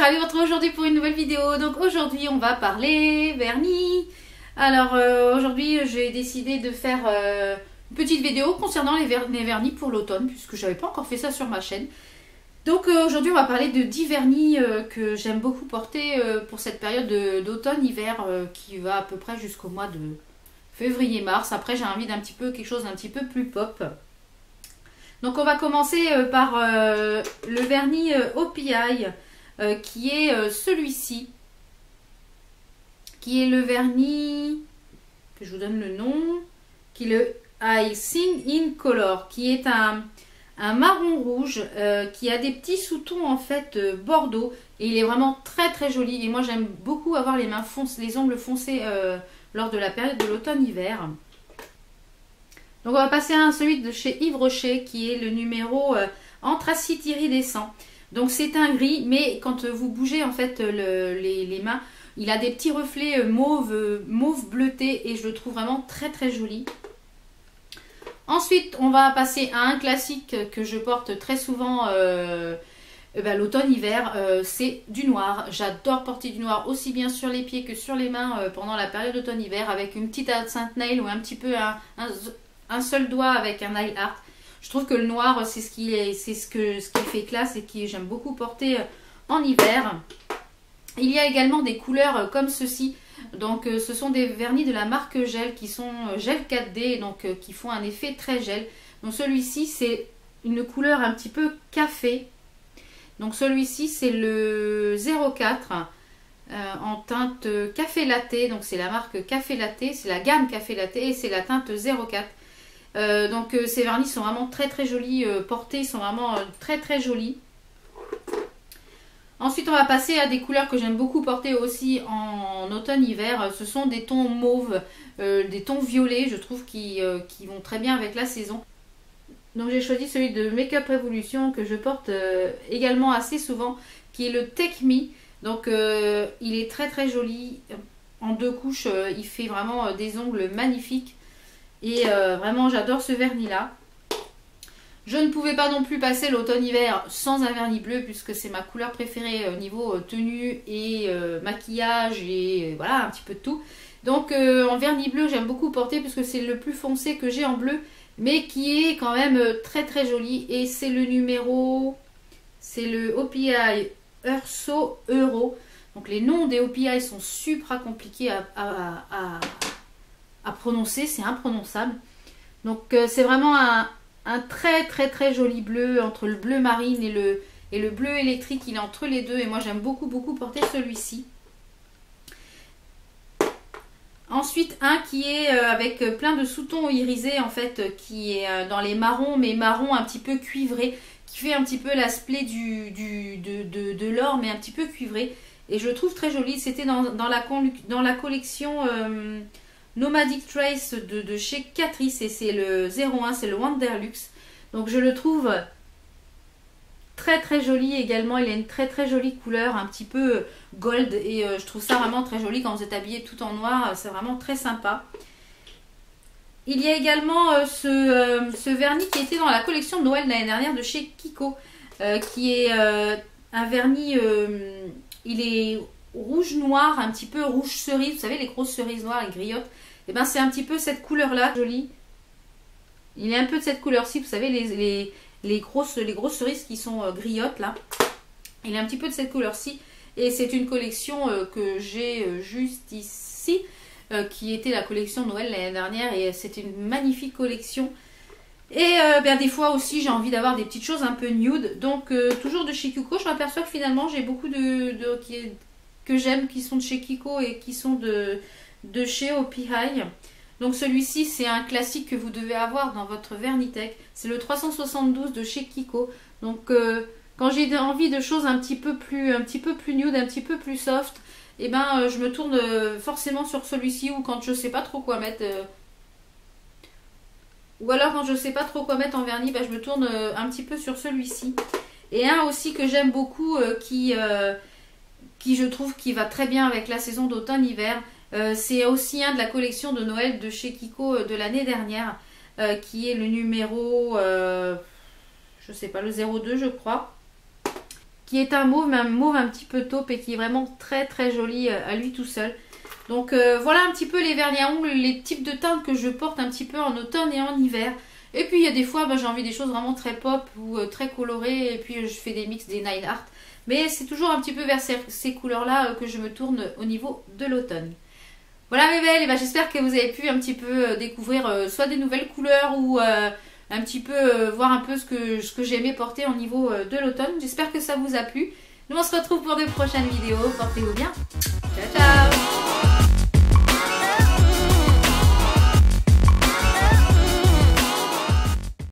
ravie de vous retrouver aujourd'hui pour une nouvelle vidéo. Donc aujourd'hui on va parler vernis. Alors aujourd'hui j'ai décidé de faire une petite vidéo concernant les vernis pour l'automne, puisque j'avais pas encore fait ça sur ma chaîne. Donc aujourd'hui on va parler de 10 vernis que j'aime beaucoup porter pour cette période d'automne-hiver qui va à peu près jusqu'au mois de février-mars. Après j'ai envie d'un petit peu quelque chose d'un petit peu plus pop. Donc on va commencer par le vernis OPI qui est celui-ci, qui est le vernis, que je vous donne le nom, qui est le Icing in Color, qui est un marron rouge qui a des petits sous-tons en fait bordeaux, et il est vraiment très très joli. Et moi j'aime beaucoup avoir les mains foncées, les ongles foncés lors de la période de l'automne-hiver. Donc on va passer à celui de chez Yves Rocher qui est le numéro anthracite iridescent. Donc c'est un gris, mais quand vous bougez en fait les mains, il a des petits reflets mauve bleuté et je le trouve vraiment très très joli. Ensuite on va passer à un classique que je porte très souvent l'automne-hiver, c'est du noir. J'adore porter du noir aussi bien sur les pieds que sur les mains pendant la période d'automne-hiver, avec une petite accent nail ou un petit peu un seul doigt avec un nail art. Je trouve que le noir c'est ce qui fait classe et qui j'aime beaucoup porter en hiver. Il y a également des couleurs comme ceci. Donc ce sont des vernis de la marque Gel qui sont Gel 4D, donc qui font un effet très gel. Donc celui-ci c'est une couleur un petit peu café. Donc celui-ci c'est le 04 en teinte café latte. Donc c'est la marque Café Latte, c'est la gamme Café Latte et c'est la teinte 04. Donc ces vernis sont vraiment très très jolis portés, ils sont vraiment très très jolis. Ensuite on va passer à des couleurs que j'aime beaucoup porter aussi en automne-hiver. Ce sont des tons mauves, des tons violets, je trouve qui vont très bien avec la saison. Donc j'ai choisi celui de Make-up Revolution que je porte également assez souvent, qui est le Take Me. Donc il est très très joli, en deux couches, il fait vraiment des ongles magnifiques. Et vraiment j'adore ce vernis là. Je ne pouvais pas non plus passer l'automne-hiver sans un vernis bleu, puisque c'est ma couleur préférée au niveau tenue et maquillage et voilà un petit peu de tout. Donc en vernis bleu j'aime beaucoup porter puisque c'est le plus foncé que j'ai en bleu, mais qui est quand même très très joli. Et c'est le numéro, c'est le OPI Urso Euro. Donc les noms des OPI sont super compliqués à prononcer, c'est imprononçable. Donc c'est vraiment un très très très joli bleu, entre le bleu marine et le bleu électrique. Il est entre les deux et moi j'aime beaucoup beaucoup porter celui-ci. Ensuite un qui est avec plein de sous-tons irisés en fait, qui est dans les marrons, mais marron un petit peu cuivré, qui fait un petit peu l'aspect de l'or, mais un petit peu cuivré. Et je le trouve très joli. C'était dans la collection Nomadic Trace de chez Catrice, et c'est le 01, c'est le Wanderlux. Donc je le trouve très très joli également. Il a une très très jolie couleur, un petit peu gold, et je trouve ça vraiment très joli quand vous êtes habillé tout en noir. C'est vraiment très sympa. Il y a également ce vernis qui était dans la collection de Noël de l'année dernière de chez Kiko, qui est un vernis, il est rouge noir, un petit peu rouge cerise, vous savez les grosses cerises noires, les griottes. Et ben c'est un petit peu cette couleur là, jolie. Il est un peu de cette couleur-ci, vous savez les grosses cerises qui sont griottes là. Il est un petit peu de cette couleur-ci. Et c'est une collection que j'ai juste ici, qui était la collection Noël l'année dernière, et c'est une magnifique collection. Et des fois aussi j'ai envie d'avoir des petites choses un peu nude. Donc toujours de chez Kiko. Je m'aperçois que finalement j'ai beaucoup que j'aime qui sont de chez Kiko et qui sont de chez OPI. Donc celui-ci c'est un classique que vous devez avoir dans votre Vernitech. C'est le 372 de chez Kiko. Donc quand j'ai envie de choses un petit peu plus nude, un petit peu plus soft, et ben je me tourne forcément sur celui-ci, ou quand je sais pas trop quoi mettre. Ou alors quand je sais pas trop quoi mettre en vernis, je me tourne un petit peu sur celui-ci. Et un aussi que j'aime beaucoup, qui je trouve qui va très bien avec la saison d'automne-hiver. C'est aussi un de la collection de Noël de chez Kiko de l'année dernière, qui est le numéro, je sais pas, le 02 je crois, qui est un mauve un petit peu taupe et qui est vraiment très très joli à lui tout seul. Donc voilà un petit peu les vernis à ongles, les types de teintes que je porte un petit peu en automne et en hiver. Et puis il y a des fois j'ai envie des choses vraiment très pop ou très colorées et puis je fais des mix des Nine Art. Mais c'est toujours un petit peu vers ces couleurs-là que je me tourne au niveau de l'automne. Voilà mes belles, et ben, j'espère que vous avez pu un petit peu découvrir soit des nouvelles couleurs ou un petit peu voir un peu ce que j'aimais porter au niveau de l'automne. J'espère que ça vous a plu. Nous on se retrouve pour de prochaines vidéos. Portez-vous bien. Ciao ciao.